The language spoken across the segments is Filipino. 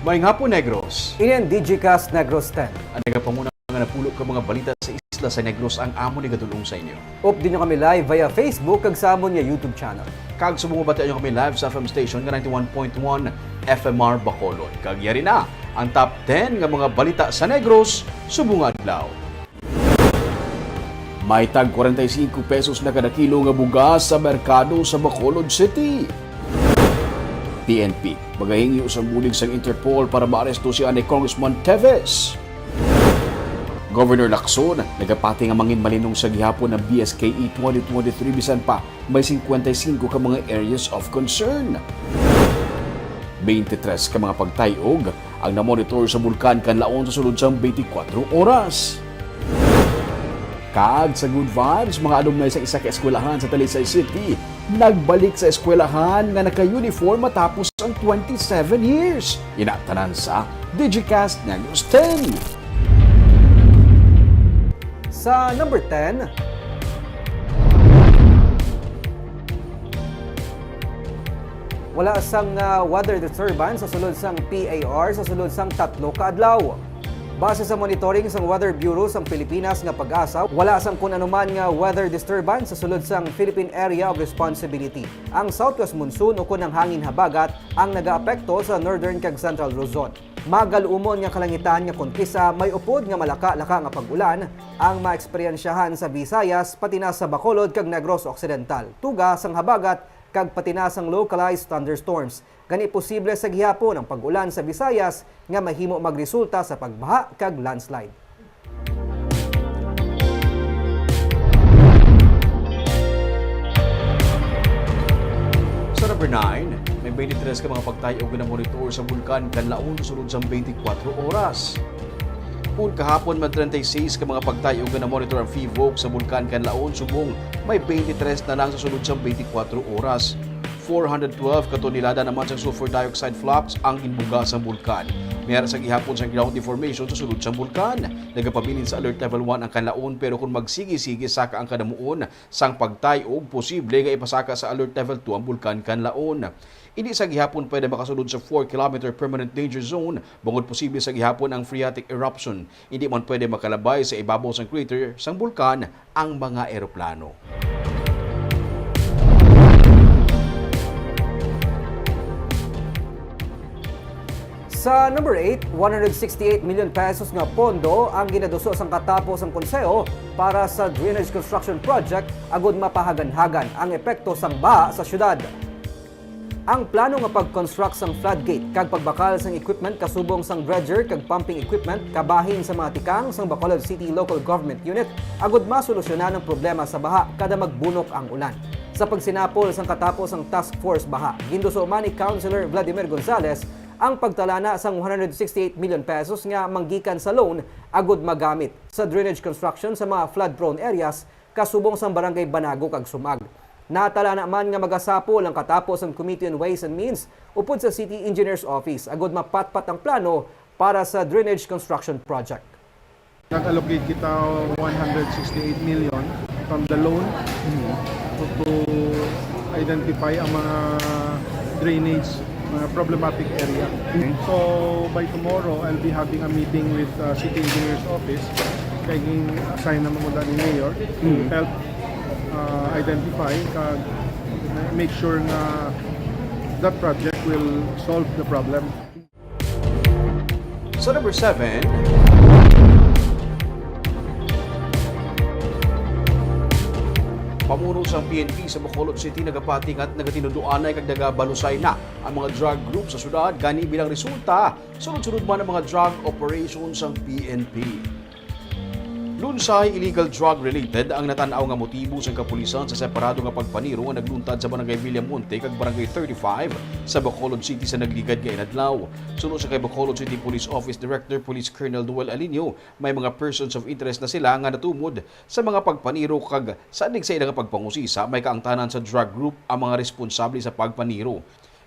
Maayong hapon, Negros. Inian Digicast Negros 10. Ang nagapamuna nga napulot ka mga balita sa isla sa Negros ang amo ni gadulong sa inyo. Up din nyo kami live via Facebook kag sa amon nga YouTube channel. Kag sumubata nyo kami live sa FM station nga 91.1 FMR Bacolod. Kag yari na ang top 10 nga mga balita sa Negros subong adlaw. May tag 45 pesos na kada kilo nga bugas sa merkado sa Bacolod City. PNP, magahingi usang bulig sa Interpol para maaresto si ani Congressman Teves. Governor Lacson, nagapati nga mangin malinong sa gihapon ng BSKE 2023 bisan pa may 55 ka mga areas of concern. 23 ka mga pagtayog ang namonitor sa bulkan kanlaon sa sulod sang 24 oras. Kag sa good vibes, mga alumni sa isa ka eskwelahan sa Talisay City nagbalik sa eskwelahan nga naka-uniform matapos ang 27 years. Inatanan sa Digicast Negros 10. Sa number 10, wala sang weather disturbance sa sulod sang PAR sa sulod sang 3 ka adlaw. Base sa monitoring sang Weather Bureau sang Pilipinas nga pag-asa, wala sang kun anuman nga weather disturbance sa sulod sang Philippine Area of Responsibility. Ang southwest monsoon o kun ang hangin habagat ang nagaapekto sa northern kag central Luzon. Magalumon nga kalangitan nga kun kisa may upod nga malaka-laka nga pag-ulan ang maeksperiensyahan sa Visayas pati na sa Bacolod kag Negros Occidental. Tuga sang habagat kag pati na sang localized thunderstorms. Gani posible sa gihapon ang pag-ulan sa Visayas nga mahimo magresulta sa pagbaha kag landslide. Sa number 9, may 23 ka mga pagtayog na monitor sa bulkan kanlaon sulod sa 24 oras. Kung kahapon may 36 ka mga pagtayog na monitor ang FIVOC sa bulkan kanlaon subong may 23 na lang sa sulod sa 24 oras. 412 katonelada naman sa sulfur dioxide flux ang inbuga sa bulkan. Mayroon sa gihapon sa ground deformation sa sulod sa bulkan. Nagapabilin sa alert level 1 ang kanlaon pero kung magsigi-sige saka ang kadamuon sang pagtayog, posible nga ipasaka sa alert level 2 ang bulkan kanlaon. Hindi sa gihapon pwede makasulod sa 4 km permanent danger zone bungod posible sa gihapon ang phreatic eruption. Hindi man pwede makalabay sa ibabaw sang crater sang bulkan ang mga eroplano. Sa number 8, 168 million pesos nga pondo ang ginaduso sang katapos ang konseho para sa drainage construction project agud mapahagan-hagan ang epekto sang baha sa syudad. Ang plano nga pag-construct sang floodgate kag pagbakal sang equipment kasubong sang dredger kag pumping equipment kabahin sa mga tikang sang Bacolod City Local Government Unit agud masolusyonan ang problema sa baha kada magbunok ang ulan. Sa pagsinapol sang katapos ang task force baha, ginduso man ni Councilor Vladimir Gonzales ang pagtalana sang 168 million pesos nga manggikan sa loan agud magamit sa drainage construction sa mga flood-prone areas kasubong sang barangay Banago kag Sumag. Natalana man nga magasapol ang katapos ang Committee on Ways and Means upod sa City Engineer's Office agud mapatpat ang plano para sa drainage construction project. Nag-allocate kita 168 million from the loan to identify ang mga drainage problematic area. So by tomorrow, I'll be having a meeting with City Engineer's Office, kayong assign naman mo ni Mayor to help identify, make sure na that project will solve the problem. Sa number 7, pamuno sa PNP sa Bacolod City nagapating at nagatinuduan ay kagdaga balusay na ang mga drug group sa syudad gani bilang resulta sunod-sunod man ang mga drug operations ng PNP. Lunsay illegal drug related ang natanaw nga motibo sa kapulisan sa separado nga pagpaniro nga nagluntad sa barangay Villamonte kag barangay 35 sa Bacolod City sa nagligad nga inadlaw. Sunod sa kay Bacolod City Police Office Director Police Colonel Noel Alinio, may mga persons of interest na sila nga natumod sa mga pagpaniro kag sa sa ilang pagpangusisa may kaangtanan sa drug group ang mga responsable sa pagpaniro.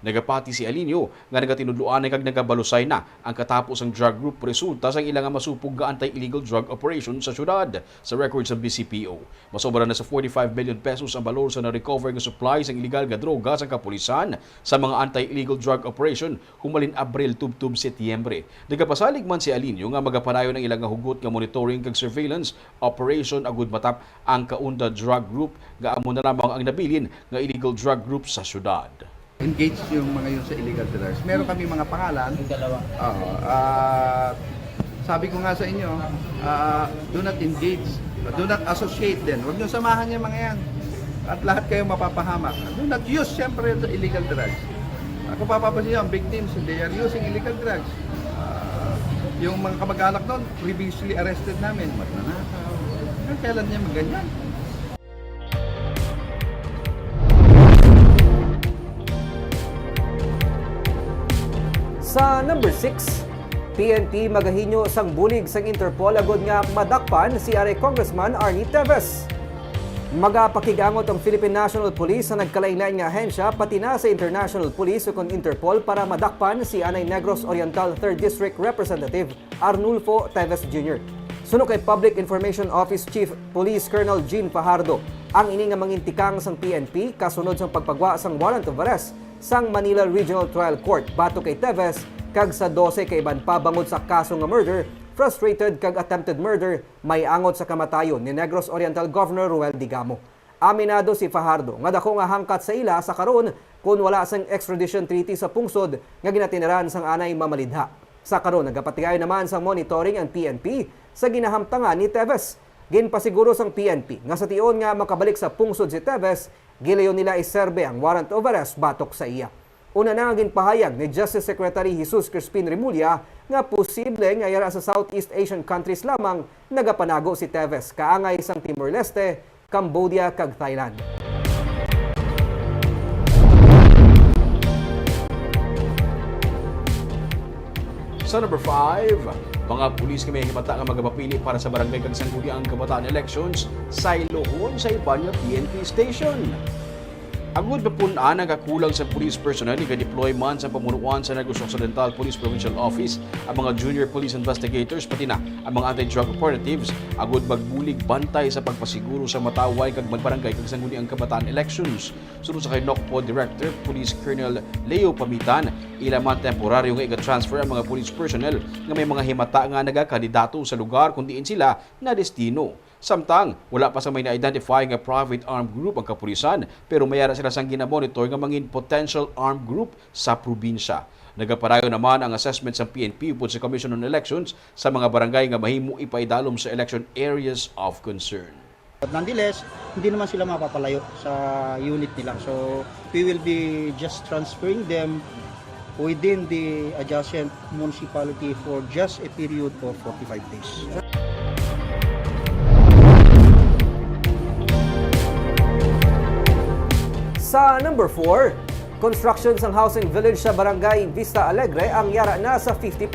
Nagapati si Alinio nga nagatinudluan kag nagabalusay na ang katapos ang drug group resulta sa ilang masupog nga anti-illegal drug operation sa syudad. Sa records ng BCPO, masobra na sa 45 billion pesos ang balor sa na-recover nga supplies ng illegal nga droga sa kapulisan sa mga anti-illegal drug operation humalin Abril tubtub Setyembre. Nagapasalig man si Alinio nga magapanayo ng ilang hugot nga monitoring kag surveillance operation agud matap ang kaunda drug group nga amo na lamang ang nabilin nga illegal drug group sa syudad. Engage yung mga yun sa illegal drugs. Meron kami mga pangalan. Dalawa. Sabi ko nga sa inyo, do not engage, do not associate din. Huwag nyo samahan yung mga yan. At lahat kayo mapapahamak. Do not use, siyempre, the illegal drugs. Kung papapansin nyo, ang victims, they are using illegal drugs. Yung mga kamag-anak doon, previously arrested namin. Magnanakaw. Kailan niya maganyan? Sa number 6, PNP magahinyo sang bulig sang Interpol agod nga madakpan si Are Congressman Arnie Teves. Magapakigangot ang Philippine National Police sa nagkalain-lain nga ahensya pati na sa International Police o Interpol para madakpan si Anay Negros Oriental 3rd District Representative Arnulfo Teves Jr. Suno kay Public Information Office Chief Police Colonel Jean Fajardo, ang ini nga mangintikang sang PNP kasunod sang pagpagwa sang warrant of arrest sang Manila Regional Trial Court bato kay Teves kag sa 12 kay iban pa bangod sa kaso nga murder, frustrated kag attempted murder may angot sa kamatayon ni Negros Oriental Governor Ruel Digamo. Aminado si Fajardo nga dako nga hangkat sa ila sa karon kun wala sang extradition treaty sa pungsod nga ginatinaran sang anay mamalidha. Sa karon nagapatigay naman sang monitoring ang PNP sa ginahamtangan ni Teves. Ginpasiguro sang PNP nga sa tion nga makabalik sa pungsod si Teves, gilayon nila iserbe ang warrant of arrest batok sa iya. Una na nga ginpahayag ni Justice Secretary Jesus Crispin Remulla nga posible nga yara sa Southeast Asian countries lamang nagapanago si Teves kaangay sang Timor-Leste, Cambodia kag Thailand. Sa number 5, mga pulis kami himata nga magapapili para sa barangay kag sangguniang kabataan elections sa Ilohon sa iban nga PNP station. Agud bapunan ang kakulang sa police personnel i-deploy man sa pamunuan sa Negros Occidental Police Provincial Office ang mga junior police investigators pati na ang mga anti-drug operatives agud magbulig bantay sa pagpasiguro sa mataway kag magbarangay kag sangguniang kabataan elections. Sunod sa kay NOCPO Director Police Colonel Leo Pamitan, ilaman temporaryo nga i-transfer ang mga police personnel nga may mga himata nga nagakandidato sa lugar kung diin sila na destino. Samtang, wala pa sa may na-identify nga private armed group ang kapulisan pero mayara sila sang ginamonitor nga mangin potential armed group sa probinsya. Nagaparayo naman ang assessment sa PNP upod sa Commission on Elections sa mga barangay nga mahimo ipaidalom sa election areas of concern. But nonetheless, hindi naman sila mapapalayo sa unit nila. So, we will be just transferring them within the adjacent municipality for just a period of 45 days. Sa number 4, construction sang housing village sa Barangay Vista Alegre ang yara na sa 50%.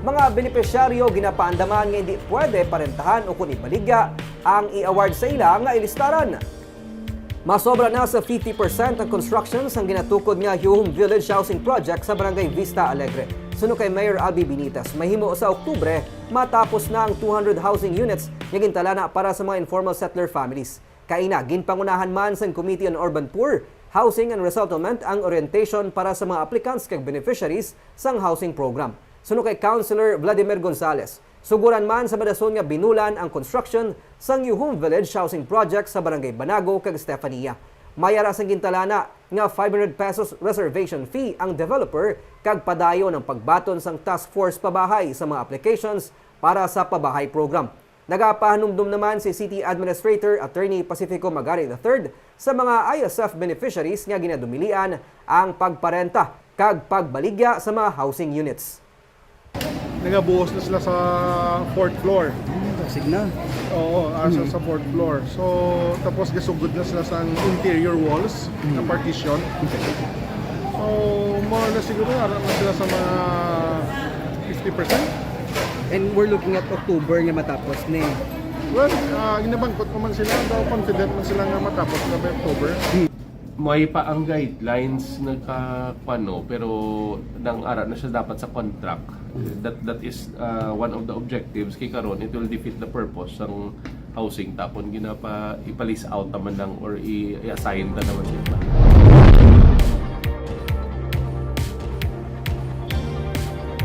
Mga benepisyaryo ginapaandaman nga hindi pwede parentahan o kung ibaligya ang i-award sa ila nga ilistaran. Masobra na sa 50% ang construction sang ginatukod nga Yuhum Village Housing Project sa Barangay Vista Alegre. Suno kay Mayor Albi Binitas, mahimo sa Oktubre matapos na ang 200 housing units nga gintalana para sa mga informal settler families. Kaina, ginpangunahan man sa Committee on Urban Poor, Housing and Resettlement ang orientation para sa mga applicants kag beneficiaries sang housing program. Suno kay Councilor Vladimir Gonzales, suguran man sa Badason nga binulan ang construction sang Yuhum Village Housing Project sa Barangay Banago kag Estefania. Mayara sang gintalana nga 500 pesos reservation fee ang developer kag padayon ng pagbaton sang task force pabahay sa mga applications para sa pabahay program. Nagapahanumdum naman si City Administrator Attorney Pacifico Magari III sa mga ISF beneficiaries nga ginadumilian ang pagparenta kag pagbaligya sa mga housing units. Nagabuhos na sila sa 4th floor. Tasig na. Oo, sa 4th floor. So, tapos gasugod na sila sa interior walls na partition. So, more na siguro aram na sila sa mga 50%. And we're looking at October nga matapos na eh. Well, ginabangkot ko man sila, daw confident man sila nga matapos na by October. may pa ang guidelines nagkakwano pero nang ara na siya dapat sa contract. That is one of the objectives kay karon it will defeat the purpose ng housing tapon ginapa ipalis out naman lang or i-assign na naman sila.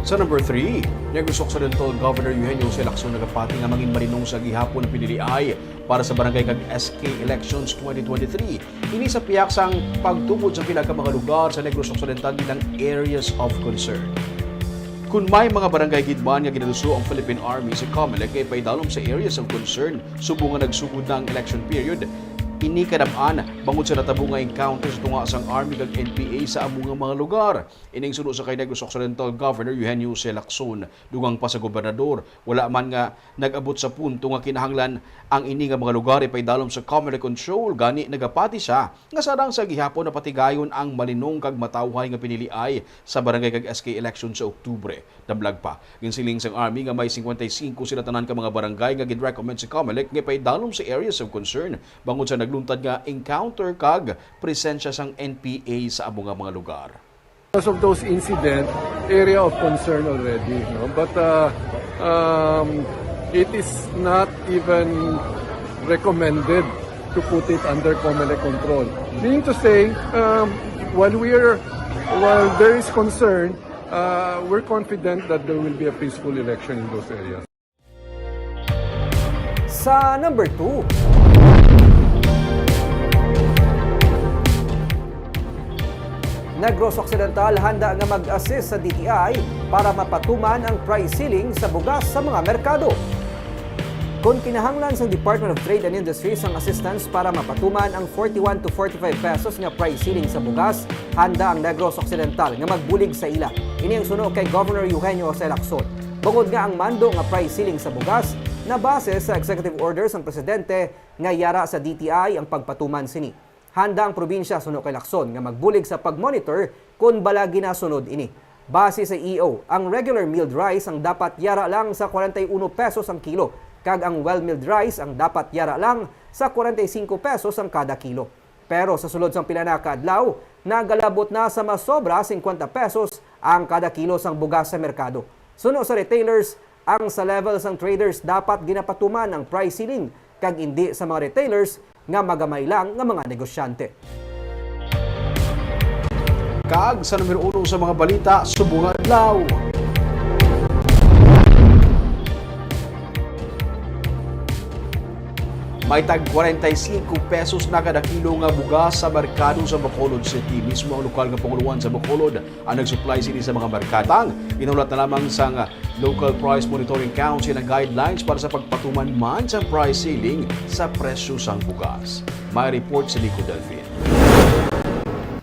Sa number 3, Negros Occidental Governor Eugenio C. Lacson nagapati nga mangin marinong sa gihapon ng piniliay para sa barangay kag SK Elections 2023. Ini sa piyak sang pagtupod sa pila ka mga lugar sa Negros Occidental bilang areas of concern. Kung may mga barangay gidman nga ginaduso ang Philippine Army sa COMELEC ay paidalom sa areas of concern subong nga nagsugod na ang election period. Ini kadam-an bangod sa natabo nga encounter sa tunga sang Army kag NPA sa among mga lugar. Ining suno sa kay Negros Occidental Governor Eugenio C. Lacson dugang pa sa gobernador. Wala man nga nag-abot sa punto nga kinahanglan ang ini nga mga lugar ay paidalom sa COMELEC control. Gani nagapati siya nga sarang sa gihapon na patigayon ang malinong kag matawhay nga piniliay sa barangay kag SK election sa Oktubre. Dablag pa ginsiling sang Army nga may 55 sila tanan ka mga barangay nga gid-recommend sa COMELEC nga paidalom sa areas of concern bangod sa nagluntad nga encounter kag presensya sang NPA sa among mga lugar. Because of those incidents, area of concern already, no? But it is not even recommended to put it under COMELEC control. Meaning to say, while there is concern, we're confident that there will be a peaceful election in those areas. Sa number 2, Negros Occidental handa nga mag-assist sa DTI para mapatuman ang price ceiling sa bugas sa mga merkado. Kung kinahanglan sa Department of Trade and Industries ang assistance para mapatuman ang 41 to 45 pesos nga price ceiling sa bugas, handa ang Negros Occidental nga magbulig sa ila. Ini ang suno kay Governor Eugenio C. Lacson. Bukod nga ang mando nga price ceiling sa bugas na base sa executive orders ng presidente nga yara sa DTI ang pagpatuman sini. Handa ang probinsya suno kay Lacson nga magbulig sa pag-monitor kung bala ginasunod ini. Base sa EO, ang regular milled rice ang dapat yara lang sa 41 pesos ang kilo, kag ang well-milled rice ang dapat yara lang sa 45 pesos ang kada kilo. Pero sa sulod sang pila na kaadlaw, nagalabot na sa mas sobra 50 pesos ang kada kilo sang bugas sa merkado. Suno sa retailers, ang sa level sang traders dapat ginapatuman ang price ceiling, kag hindi sa mga retailers nga magamay lang nga mga negosyante. Kag sa numero 1 sa mga balita, subong adlaw. May tag 45 pesos na kada kilo nga bugas sa merkado sa Bacolod City. Mismo ang lokal nga panguluan sa Bacolod ang nag-supply sini sa mga merkatang. Inulat na lamang sa Local Price Monitoring Council ang guidelines para sa pagpatuman man sa price ceiling sa presyo sang bugas. May report si Nico Delfin.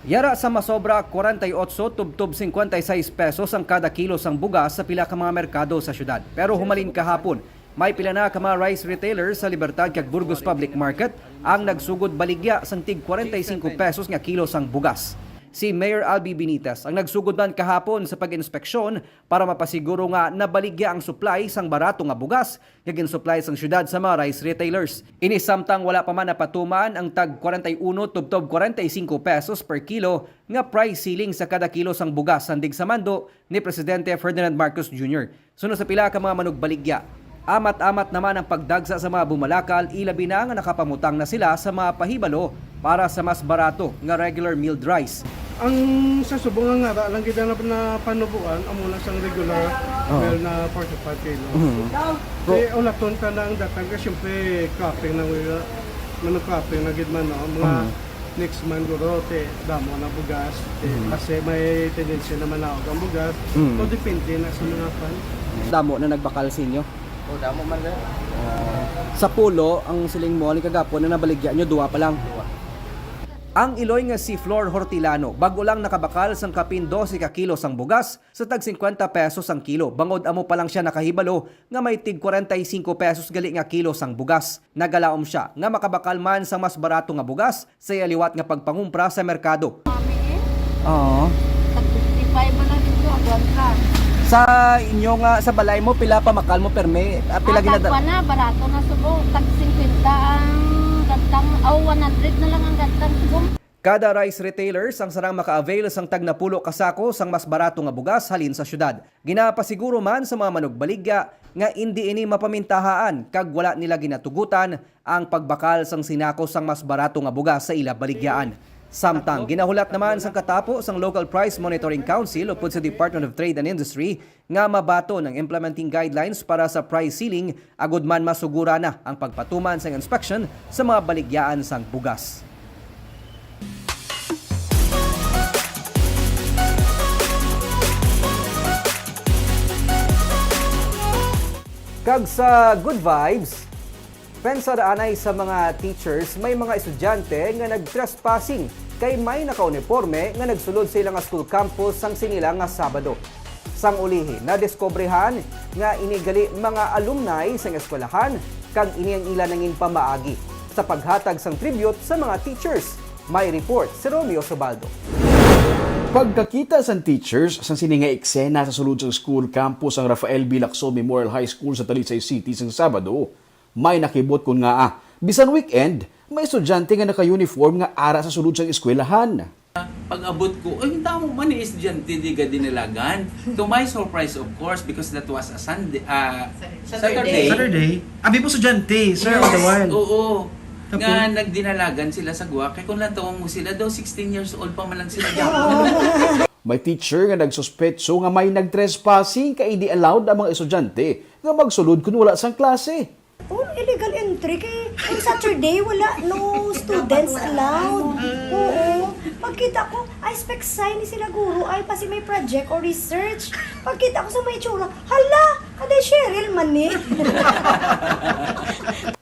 Yara sa masobra 48 tubtob 56 pesos ang kada kilo sang bugas sa pila ka mga merkado sa syudad. Pero humalin kahapon, may pila na ka mga rice retailers sa Libertad kag Burgos Public Market ang nagsugod baligya sang tig 45 pesos nga kilo sang bugas. Si Mayor Albi Benitez ang nagsugod man kahapon sa pag-inspeksyon para mapasiguro nga nabaligya ang supply sang barato nga bugas nga gin-supply sang syudad sa mga rice retailers. Ini samtang wala pa man napatuman ang tag 41 tubtob 45 pesos per kilo nga price ceiling sa kada kilo sang bugas sandig sa mando ni Presidente Ferdinand Marcos Jr. Suno sa pila ka mga manugbaligya, amat-amat naman ang pagdagsa sa mga bumalakal, ilabi na nga nakapamutang na sila sa mga pahibalo para sa mas barato nga regular milled rice. Ang sa subong nga lang kita na panubuan amo lang sang regular well na 45 kilo. Kaya ulaton ka na ang datang ka syempre capping na capping na gid man no mga next month guro te damo na bugas kasi may tendency na manawag ang bugas. So depende na sa mga pan. Damo na nagbakal sinyo. O damo man na. Sa pulo, ang siling mo ni kagapon na nabaligya nyo, duwa pa lang. Ang Iloy nga si Flor Hortilano, bago lang nakabakal sang kapin 12 ka kilo sang bugas sa tag 50 pesos ang kilo. Bangod amo pa lang siya nakahibalo nga may tig 45 pesos gali nga kilo sang bugas. Nagalaom siya nga makabakal man sa mas barato nga bugas sa liwat nga pagpangumpra sa merkado. Oo. Tag 55 man na dito ang ka. Sa inyo nga sa balay mo pila pa makal mo perme pila ginada. Na barato na subo tag 50 ang gantang 100 na lang ang gantang subo. Kada rice retailers ang sarang maka-avail sang tag na pulo kasako sang mas barato nga bugas halin sa syudad. Ginapasiguro man sa mga manugbaligya nga hindi ini mapamintahaan kag wala nila ginatugutan ang pagbakal sang sinako sang mas barato nga bugas sa ila baligyaan. Samtang ginahulat naman sang katapo sang Local Price Monitoring Council upod sa Department of Trade and Industry nga mabato ng implementing guidelines para sa price ceiling agud man masugura na ang pagpatuman sang inspection sa mga baligyaan sang bugas. Kag sa good vibes, pensar anay sa mga teachers, may mga estudyante nga nag-trespassing kay may naka-uniforme nga nagsulod sa ilang school campus sang sinila nga Sabado. Sang ulihi, nadiskobrehan nga inigali mga alumni sa eskwelahan kag ini ang ila nangin pamaagi sa paghatag sang tribute sa mga teachers. May report si Romeo Sobaldo. Pagkakita sa teachers sa sininga eksena sa sulod sa school campus ang Rafael B. Lacson Memorial High School sa Talisay City sa Sabado, may nakibot kun nga bisan weekend, may estudyante nga naka-uniform nga ara sa sulod sa eskwelahan. Pag-abot ko, ay tamo man ni estudyante di ka dinilagan. To my surprise of course because that was a Saturday. Abi po estudyante, sir, all the while. Oo. Nga nagdinalagan sila sa guwa. Kaya kung lantawang mo sila daw, 16 years old pa man lang sila. May teacher nga nagsuspetso nga may nag-trespassing kay hindi allowed ang mga estudyante nga magsulod kun wala sang klase. Oh, illegal entry kay on Saturday wala no students allowed. Oo. Pagkita ko, I expect sign ni sila guro ay pasi may project or research. Pagkita ko sa may tsura, hala, kaday Cheryl man ni.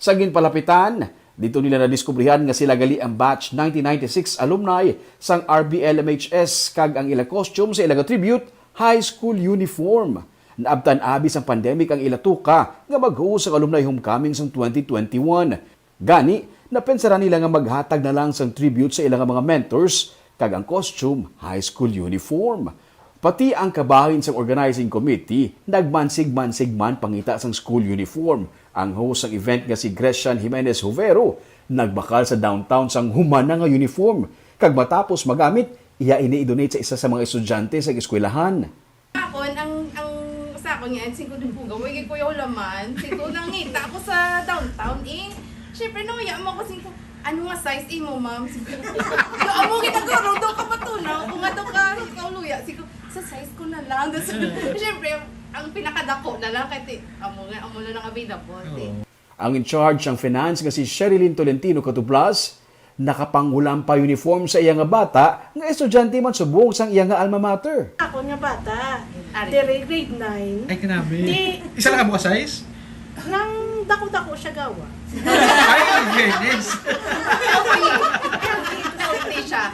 Sa ginpalapitan, dito nila nadiskubrihan nga sila gali ang batch 1996 alumni sang RBLMHS kag ang ilang costume sa ilang tribute high school uniform. Naabtan abis ang pandemic ang ilatuka nga maghuus ang alumni homecoming sang 2021. Gani, napensaran nila nga maghatag na lang sang tribute sa ilang mga mentors kag ang costume high school uniform. Pati ang kabahin sa organizing committee, nagmansig-mansig man pangita sang school uniform. Ang host ng event nga si Grecian Jimenez Jovero, nagbakal sa downtown sang humana nga uniform. Kag matapos magamit, iya ini-donate sa isa sa mga estudyante sa eskwelahan. Ako, ang sa ako niyan, singko din po gawin ko yung laman. Singko nangita ako sa downtown Siyempre, nawaya mo ako singko. Ano nga size mo, ma'am? Singko. Amo ginagaro, daw ka matunaw. Kung nga daw ka kauluya, singko. Sa size ko na lang. Siyempre, ang pinakadako na lang kasi amo na lang available. Ang in charge ng finance nga si Sherilyn Tolentino Catublas, nakapangulam pa uniform sa iya nga bata nga estudyante man subong sang iya nga alma mater. Ako nga bata, dire grade 9. Ay, kanabi. Isa lang ka size? Nang dako-dako siya gawa. Ay, goodness. Healthy siya.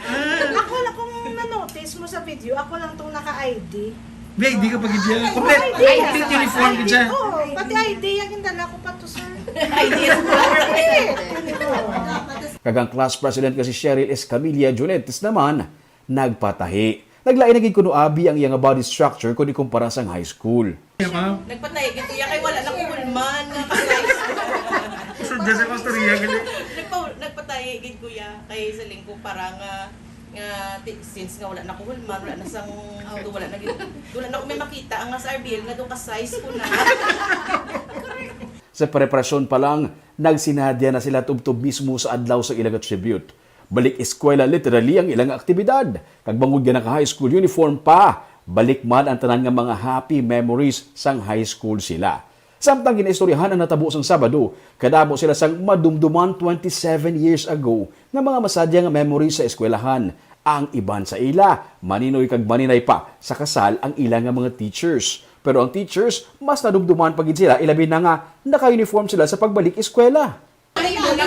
Ako lang kung na-notice mo sa video, ako lang itong naka-ID. May ID ka pag dyan. Complete uniform ka dyan. Oo, pati ID, yung dala ko pa to, sir. Kagang class president kasi Cheryl S. Camilla Junetes naman, nagpatahi. Naglain naging kuno abi ang iyang body structure kung ikumpara sa high school. Nagpatay, gito kay wala na kumulman. Sadya sa pastorya ka Nagpatay, gito kuya, kay sa lingko parang since nga wala na ko hulman, wala na sang wala na ko may makita ang sa RBL nga do ka size ko na. Sa preparasyon pa lang, nagsinadya na sila tubtob mismo sa adlaw sa ilang tribute. Balik eskwela literally ang ilang aktibidad. Kagbangod nga naka high school uniform pa, balik man ang tanan nga mga happy memories sang high school sila. Samtang ginaistoryahan ang natabo sang Sabado, kadamo sila sang madumduman 27 years ago nga mga masadya nga memories sa eskwelahan. Ang iban sa ila, maninoy kag maninay pa sa kasal ang ilang nga mga teachers. Pero ang teachers, mas nadumduman pagid sila, ilabi na nga naka-uniform sila sa pagbalik eskwela. Leader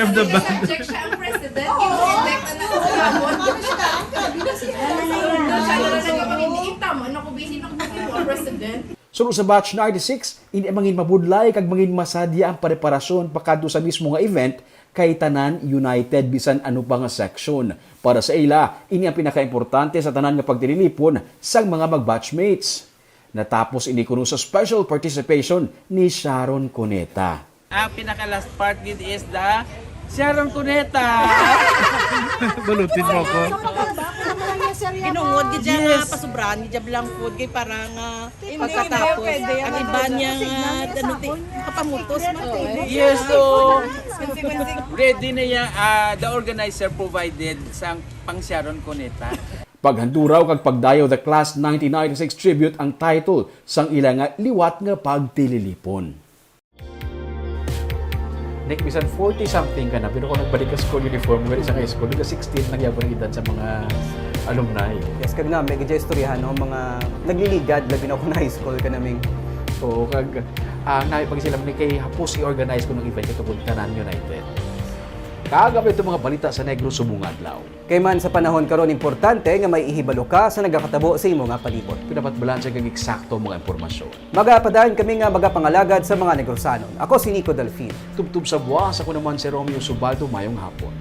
of the band. Subject siya ang president. Elect na sa labon. Sulod sa batch 96, ini mangin mabudlay kag mangin masadya ang preparasyon pakadto sa mismo nga event kay tanan united bisan ano pa nga section. Para sa ila, ini ang pinakaimportante sa tanan nga pagtililipon sang mga mag-batchmates. Natapos ini kuno sa special participation ni Sharon Cuneta. Ang pinaka last part dito is the Sharon Cuneta. Balutin mo ko. Pinungod, gidya nga pasubran, gidya bilang food, kay parang pagkatapos. Ang iba niya nga, kapamutos mo. Yes, so ready na yan. The organizer provided sang pang Sharon Cuneta. Paghanduraw kag pagdayo the Class 1996 tribute ang title sang ilang nga liwat nga pagtililipon. Nick, bisan 40-something ka na, pero kung nagbalik ka school uniform, wala isang high school, 16 nagyabon ang edad sa mga alumni. Yes, kag na, may gadya istoryahan, no? Mga nagliligad, labi na ako na high school ka naming. So, kag naipag sila ni kay hapos i-organize ko ng event ito kung Tanan United. Kagabay ito mga balita sa Negros Subong Adlaw. Kay man sa panahon karon importante nga may ihibalo ka sa nagakatabo sa imo nga palibot. Pinapat balansa kag eksakto mga impormasyon. Magapadaan kami nga magapangalagad sa mga Negrosanon. Ako si Nico Delfin. Tubtub sa buwas, ako naman si Romeo Subaldo, mayong hapon.